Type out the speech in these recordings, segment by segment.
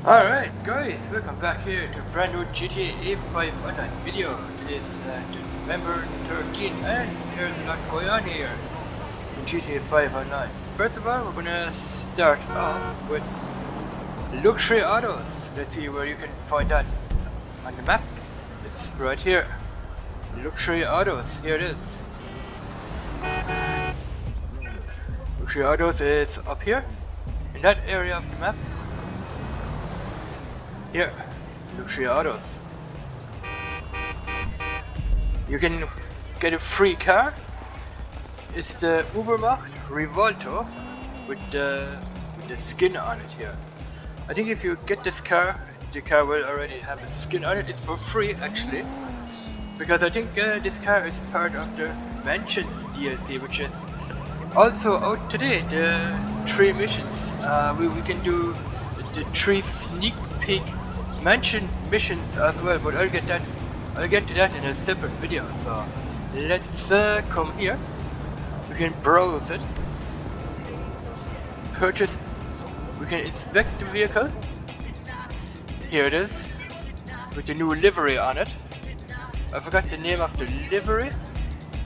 Alright guys, welcome back here to a brand new GTA 5 online video. It is November 13th and there's a lot going on here in GTA 5 online. First of all, we're gonna start off with luxury autos. Let's see where you can find that on the map. It's right here. Luxury autos, here it is. Luxury autos is up here, in that area of the map. Here, luxury autos. You can get a free car. It's the Übermacht Revolter with the skin on it here. I think if you get this car, the car will already have a skin on it. It's for free actually, because I think this car is part of the Mansions DLC, which is also out today. The 3 missions. We can do the 3 sneak peek mansion missions as well, but I'll get to that in a separate video. So let's come here. We can browse it, purchase. We can inspect the vehicle. Here it is, with the new livery on it. I forgot the name of the livery.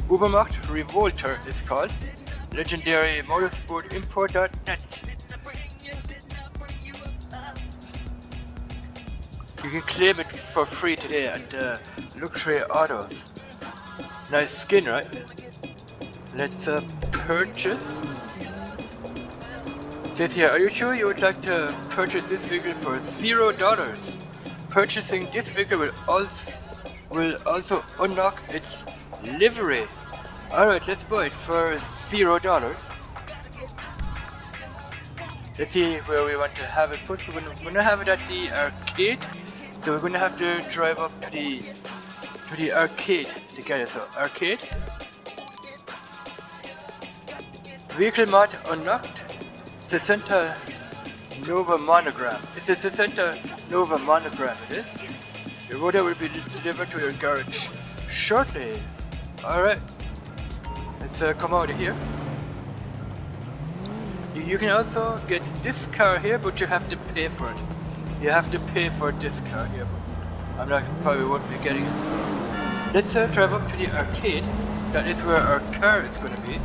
Übermacht Revolter is called. Legendary Motorsport Import.net. You can claim it for free today at Luxury Autos. Nice skin, right? Let's purchase. It says here, are you sure you would like to purchase this vehicle for $0? Purchasing this vehicle will also unlock its livery. Alright, let's buy it for $0. Let's see where we want to have it put. We're gonna have it at the arcade. So we're gonna have to drive up to the arcade to get it. So arcade. Vehicle mod unlocked. 60 Nova monogram. It's a 60 Nova monogram. It is. The rotor will be delivered to your garage shortly. All right. Let's come out of here. You can also get this car here, but you have to pay for it. You have to pay for this car here, but probably won't be getting it. So let's drive up to the arcade. That is where our car is going to be.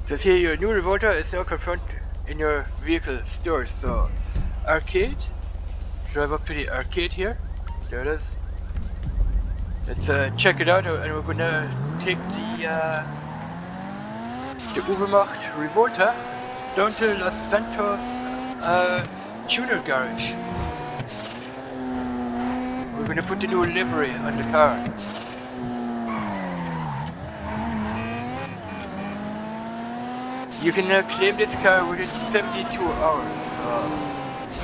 It says here your new Revolter is now confirmed in your vehicle storage. So arcade. Drive up to the arcade here. There it is. Let's check it out, and we're gonna take the Übermacht Revolter down to Los Santos tuner garage. We're gonna put the new livery on the car. You can claim this car within 72 hours.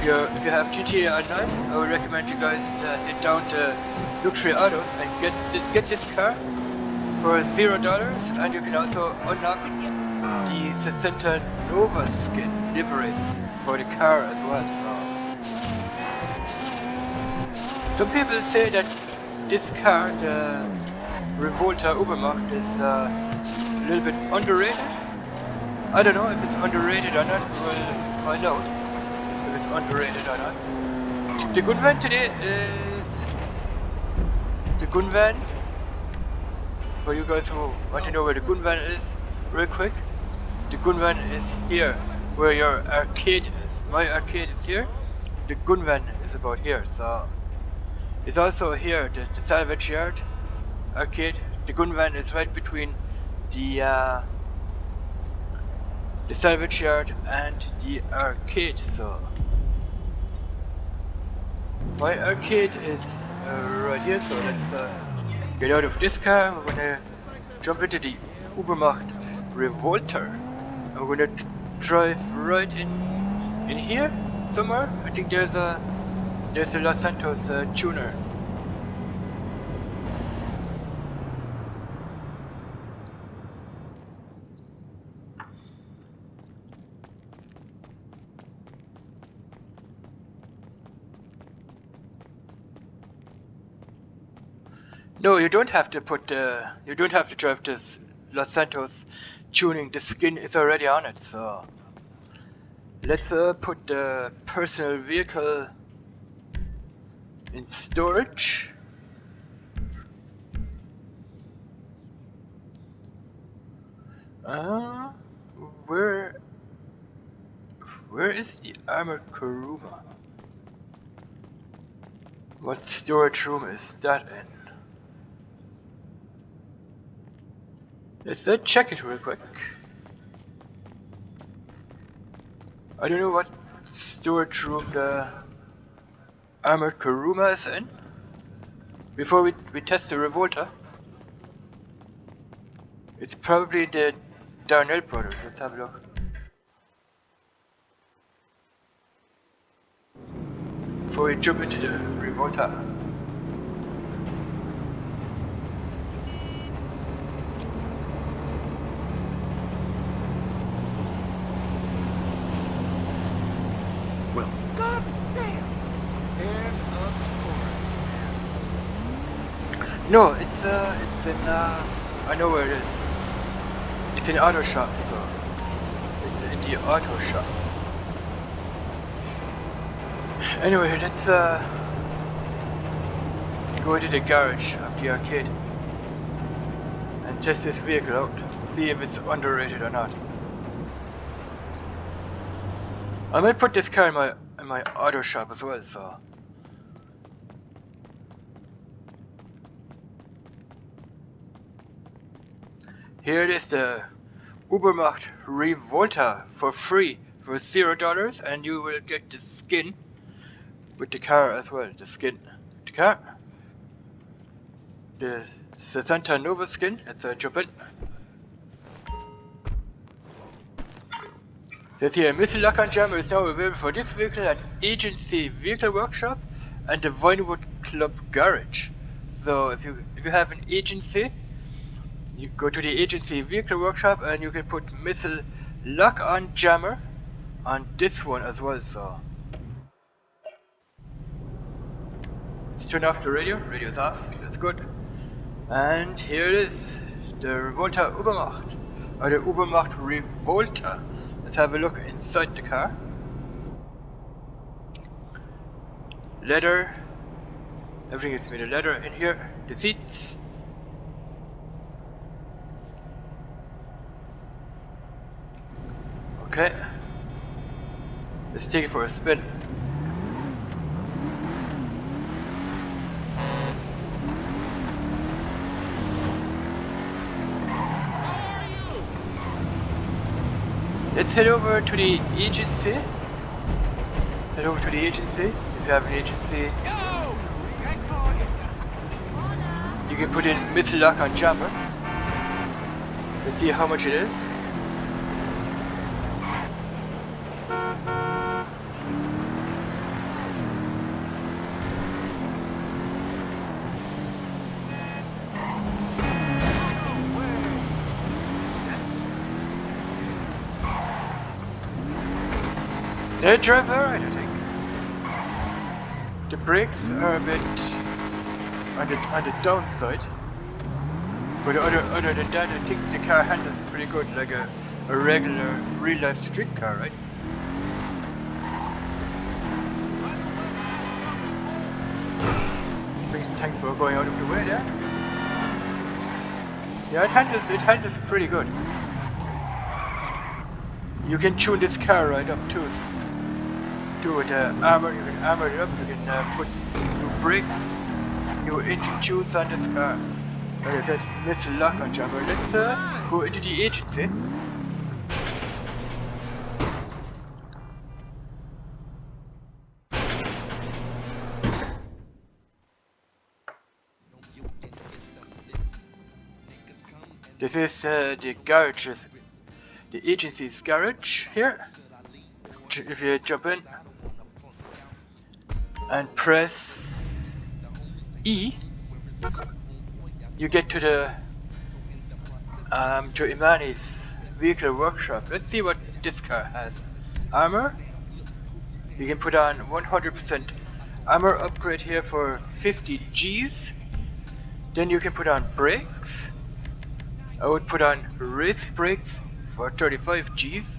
If you have GTA Online, I would recommend you guys to head down to Luxury Autos and get this car for $0, and you can also unlock the 60 Nova skin livery for the car as well. So some people say that this car, the Revolter Übermacht, is a little bit underrated. I don't know if it's underrated or not. We'll find out if it's underrated or not. The gun van today is the gun van. For you guys who want to know where the gun van is, real quick, the gun van is here, where your arcade is. My arcade is here. The gun van is about here. So it's also here, the salvage yard arcade. The gun van is right between the salvage yard and the arcade. So my arcade is right here. So let's get out of this car. We're gonna jump into the Übermacht Revolter. And we're gonna drive right in here somewhere. I think there's a Los Santos tuner. No, you don't have to put. You don't have to drive this Los Santos tuning, the skin is already on it, so let's put the personal vehicle in storage. Where is the armored Kuruma? What storage room is that in? Let's check it real quick. I don't know what storage room the armored Kuruma is in. Before we test the Revolter. It's probably the Darnell brothers. Let's have a look. Before we jump into the Revolter. Well, god damn! End of story. No, it's in I know where it is. It's in auto shop, so it's in the auto shop. Anyway, let's go into the garage of the arcade and test this vehicle out. See if it's underrated or not. I might put this car in my auto shop as well, so. Here it is, the Übermacht Revolter for free for $0, and you will get the skin with the car as well. The skin, the car, the Santa Nova skin. Let's jump in. Says here, missile lock on jammer is now available for this vehicle at Agency Vehicle Workshop and the Vinewood Club Garage. So if you have an agency, you go to the Agency Vehicle Workshop and you can put missile lock on jammer on this one as well. So let's turn off the radio. Radio's off. That's good. And here it is, the Revolter Übermacht, or the Übermacht Revolter. Let's have a look inside the car. Leather. Everything is made of leather in here. The seats. Okay. Let's take it for a spin. Let's head over to the agency. Let's head over to the agency. If you have an agency, you can put in missile lock on jammer. Let's see how much it is. They drive alright, I think. The brakes are a bit on the downside, but other than that, I think the car handles pretty good, like a regular real-life street car, right? Thanks for going out of the way there. Yeah, it handles pretty good. You can tune this car right up too. Do it armor, you can armor it up, you can put new brakes, new engine tunes on this car. Like I said, missile lock on jammer. Let's go into the agency. This is the garages, the agency's garage here. If you jump in and press E, you get to the to Imani's vehicle workshop. Let's see what this car has. Armor. You can put on 100% armor upgrade here for 50 Gs. Then you can put on brakes. I would put on race brakes for 35 Gs,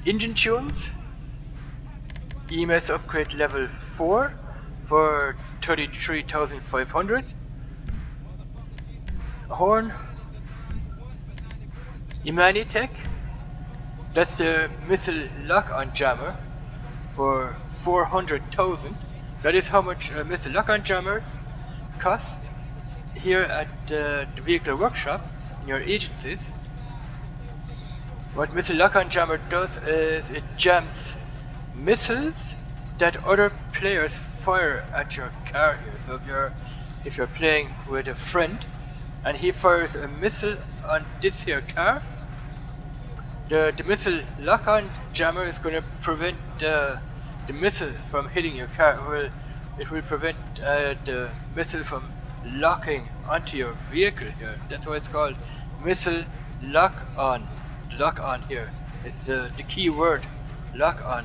engine tunes, EMS upgrade level 4 for 33,500, horn, Imani Tech, that's the missile lock-on jammer for 400,000. That is how much missile lock-on jammers cost here at the vehicle workshop in your agencies. What missile lock-on jammer does is it jams missiles that other players fire at your car here. So if you're playing with a friend and he fires a missile on this here car, the missile lock-on jammer is going to prevent the missile from hitting your car. It will prevent the missile from locking onto your vehicle here. That's why it's called missile lock-on. Lock-on here. It's the key word, lock-on.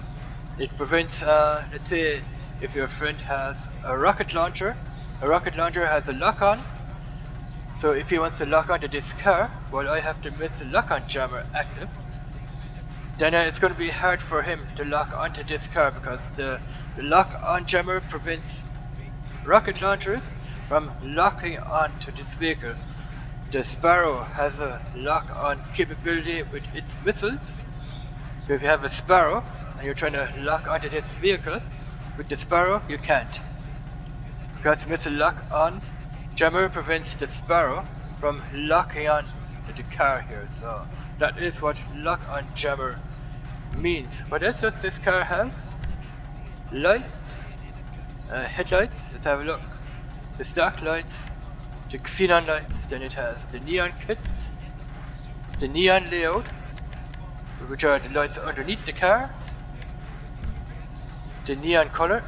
It prevents, let's say, if your friend has a rocket launcher has a lock-on. So if he wants to lock onto this car, well, I have the missile lock-on jammer active. Then it's going to be hard for him to lock onto this car because the lock-on jammer prevents rocket launchers from locking onto this vehicle. The Sparrow has a lock-on capability with its missiles. So if you have a Sparrow and you're trying to lock onto this vehicle with the Sparrow, you can't. Because missile lock-on jammer prevents the Sparrow from locking on to the car here. So that is what lock-on jammer means. What else does this car have? Lights, headlights. Let's have a look. The stock lights, the xenon lights. Then it has the neon kits, the neon layout, which are the lights underneath the car. The neon color.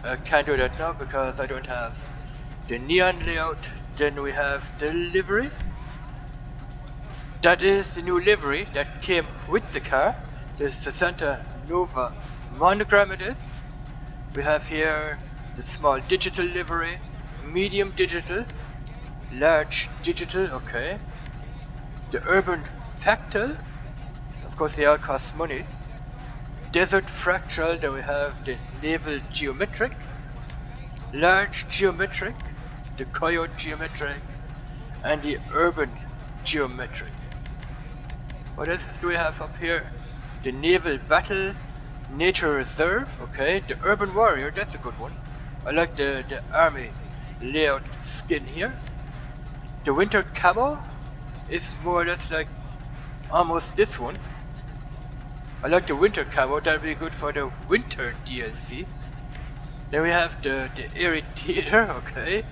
I can't do that now because I don't have the neon layout. Then we have the livery. That is the new livery that came with the car. The Santa Nova monogram it is. We have here the small digital livery, medium digital, large digital, okay. The urban fractal, of course they all cost money. Desert fractal, then we have the naval geometric, large geometric, the coyote geometric, and the urban geometric. What else do we have up here? The naval battle, nature reserve, okay. The urban warrior, that's a good one. I like the army layout skin here. The winter camo is more or less like almost this one. I like the winter camo, that'll be good for the winter DLC. Then we have the airy theater, okay.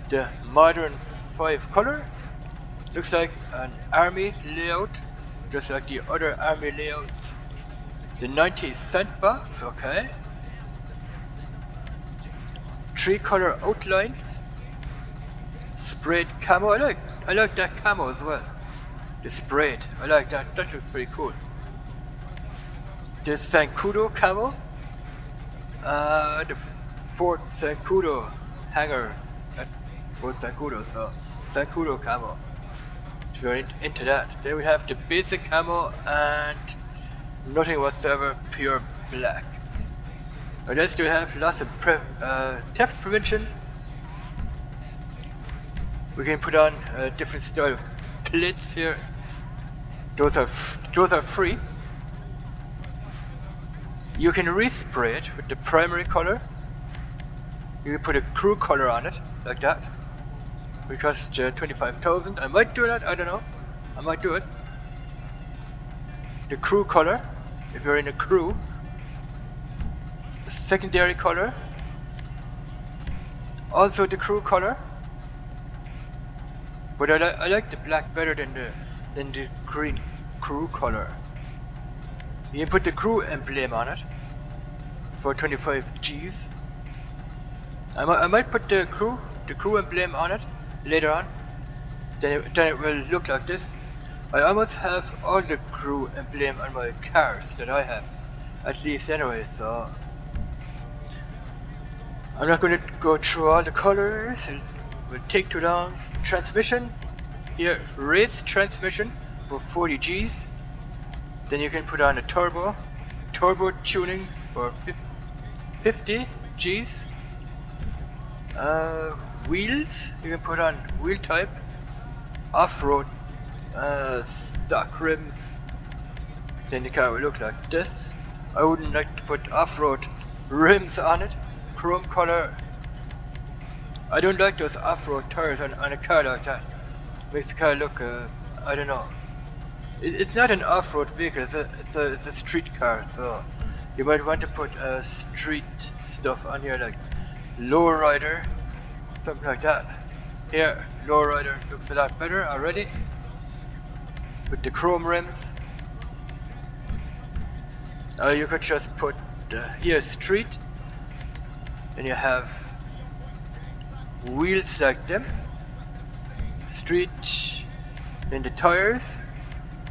The modern 5 color. Looks like an army layout, just like the other army layouts. The 90 sandbox, okay. 3 color outline. Sprayed camo, I like that camo as well. The sprayed, I like that, that looks pretty cool. The Sankudo camo. The Fort Sankudo hangar at Fort Sankudo, so Sankudo camo. If you're into that. Then we have the basic camo and nothing whatsoever, pure black. What else do we have? Loss of theft prevention. We can put on a different style of plates here. Those are free. You can respray it with the primary color. You can put a crew color on it, like that. We cost 25,000. I might do that, I don't know. I might do it. The crew color, if you're in a crew. The secondary color. Also the crew color. But I like the black better than the green crew color. You can put the crew emblem on it for 25 Gs. I might put the crew emblem on it later on. Then it will look like this. I almost have all the crew emblem on my cars that I have, at least anyway. So I'm not going to go through all the colors. It will take too long. Transmission. here, race transmission for 40 Gs. Then you can put on a turbo tuning for 50 Gs. Wheels, you can put on wheel type, off-road, stock rims. Then the car will look like this. I wouldn't like to put off-road rims on it. Chrome color. I don't like those off-road tires on a car like that. Makes the car look, I don't know. It's not an off-road vehicle. It's a street car. So you might want to put street stuff on here, like lowrider, something like that. Here, lowrider looks a lot better already with the chrome rims. You could just put here street, and you have wheels like them. Street. Then the tires.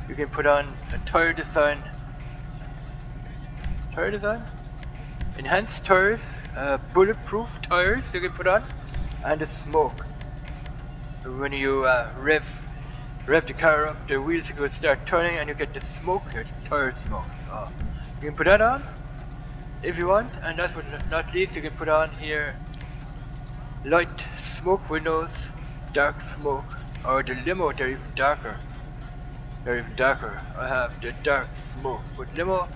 You can put on a tire design. Enhanced tires, bulletproof tires you can put on, and the smoke. When you rev the car up, the wheels will start turning and you get the smoke here, the tire smoke. So you can put that on if you want, and last but not least, you can put on here light smoke windows, dark smoke, or the limo, they're even darker. I have the dark smoke, but limo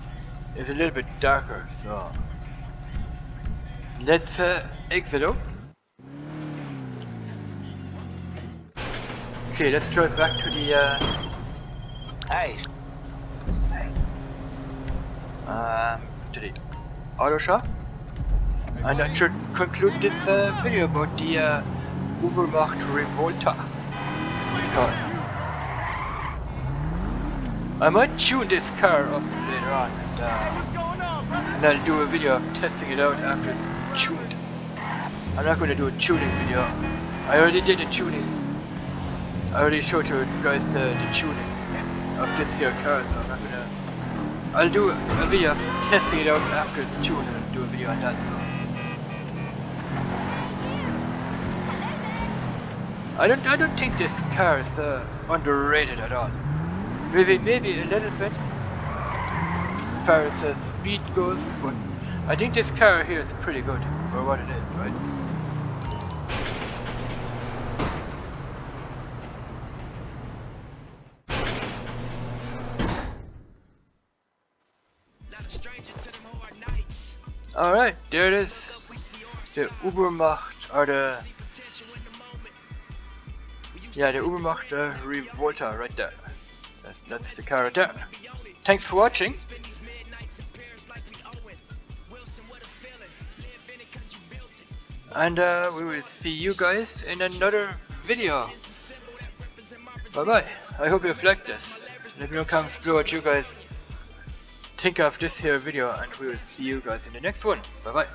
is a little bit darker, so let's exit out. Okay, let's drive back to the to the auto shop, and that should conclude this video about the Übermacht Revolter. It's called. I might tune this car up later on, and I'll do a video of testing it out after it's tuned. I'm not going to do a tuning video. I already did the tuning. I already showed you guys the tuning of this here car, so I'm not going to... I'll do a video of testing it out after it's tuned, and I'll do a video on that, so... I don't think this car is underrated at all. Maybe a little bit as far as speed goes, but I think this car here is pretty good for what it is, right? Alright, there it is. The Übermacht, or the Übermacht Revolter right there. That's the car right there. Thanks for watching. And we will see you guys in another video. Bye bye. I hope you've liked this. Let me know in the comments below what you guys think of this here video, and we will see you guys in the next one. Bye bye.